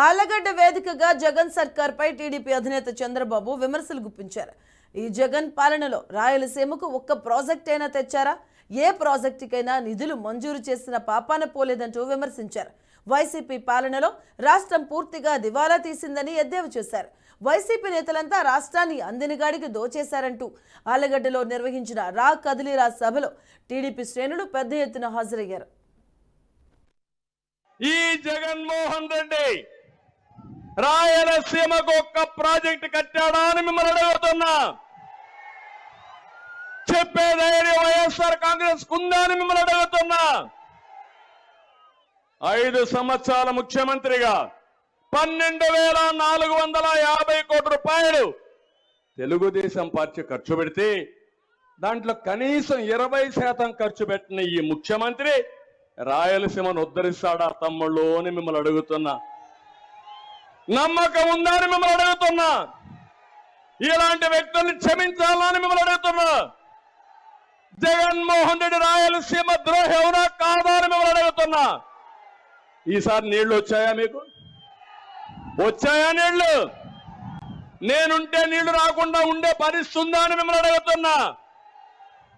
ఆలగడ్డ వేదికగా జగన్ సర్కార్పై టీడీపీ అధినేత చంద్రబాబు విమర్శలు గుప్పించారు. ఈ జగన్ పాలనలో రాయలసీమకు ఒక్క ప్రాజెక్ట్ అయినా తెచ్చారా? ఏ ప్రాజెక్టుకైనా నిధులు మంజూరు చేసిన పాపాన పోలేదంటూ విమర్శించారు. వైసీపీ పాలనలో రాష్ట్రం పూర్తిగా దివాలా తీసిందని ఎద్దేవా చేశారు. వైసీపీ నేతలంతా రాష్ట్రాన్ని అందినగాడికి దోచేశారంటూ ఆలగడ్డలో నిర్వహించిన రా కదిలిరా సభలో టీడీపీ శ్రేణులు పెద్ద ఎత్తున హాజరయ్యారు. ఈ జగన్మోహన్ రెడ్డి రాయలసీమకు ఒక్క ప్రాజెక్టు కట్టాడా అని మిమ్మల్ని అడుగుతున్నా. చెప్పే ధైర్యం వైఎస్ఆర్ కాంగ్రెస్ ఉందా అని మిమ్మల్ని అడుగుతున్నా. 5 సంవత్సరాల ముఖ్యమంత్రిగా 12,450 కోట్ల రూపాయలు తెలుగుదేశం పార్టీ ఖర్చు పెడితే దాంట్లో కనీసం 20% ఖర్చు పెట్టిన ఈ ముఖ్యమంత్రి రాయలసీమను ఉద్ధరిస్తాడా తమ్ముళ్ళు అని మిమ్మల్ని అడుగుతున్నా. నమ్మకం ఉందా అని మిమ్మల్ని అడుగుతున్నా. ఇలాంటి వ్యక్తుల్ని క్షమించాలని మిమ్మల్ని అడుగుతున్నా. జగన్మోహన్ రెడ్డి రాయలసీమ ద్రోహి అవునా కాదా అని మిమ్మల్ని అడుగుతున్నా. ఈసారి నీళ్లు వచ్చాయా? మీకు వచ్చాయా నీళ్లు? నేనుంటే నీళ్లు రాకుండా ఉండే పరిస్థితి ఉందా అని మిమ్మల్ని అడుగుతున్నా.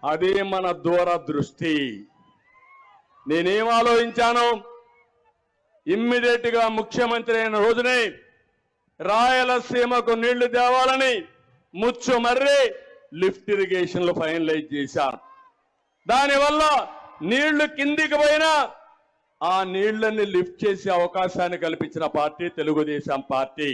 అది మన దూరదృష్టి. నేనేం ఆలోచించాను, ఇమ్మీడియట్ గా ముఖ్యమంత్రి అయిన రోజునే రాయలసీమకు నీళ్లు తేవాలని ముచ్చుమర్రి లిఫ్ట్ ఇరిగేషన్లు ఫైనలైజ్ చేశాను. దానివల్ల నీళ్లు కిందికి పోయినా ఆ నీళ్లని లిఫ్ట్ చేసే అవకాశాన్ని కల్పించిన పార్టీ తెలుగుదేశం పార్టీ.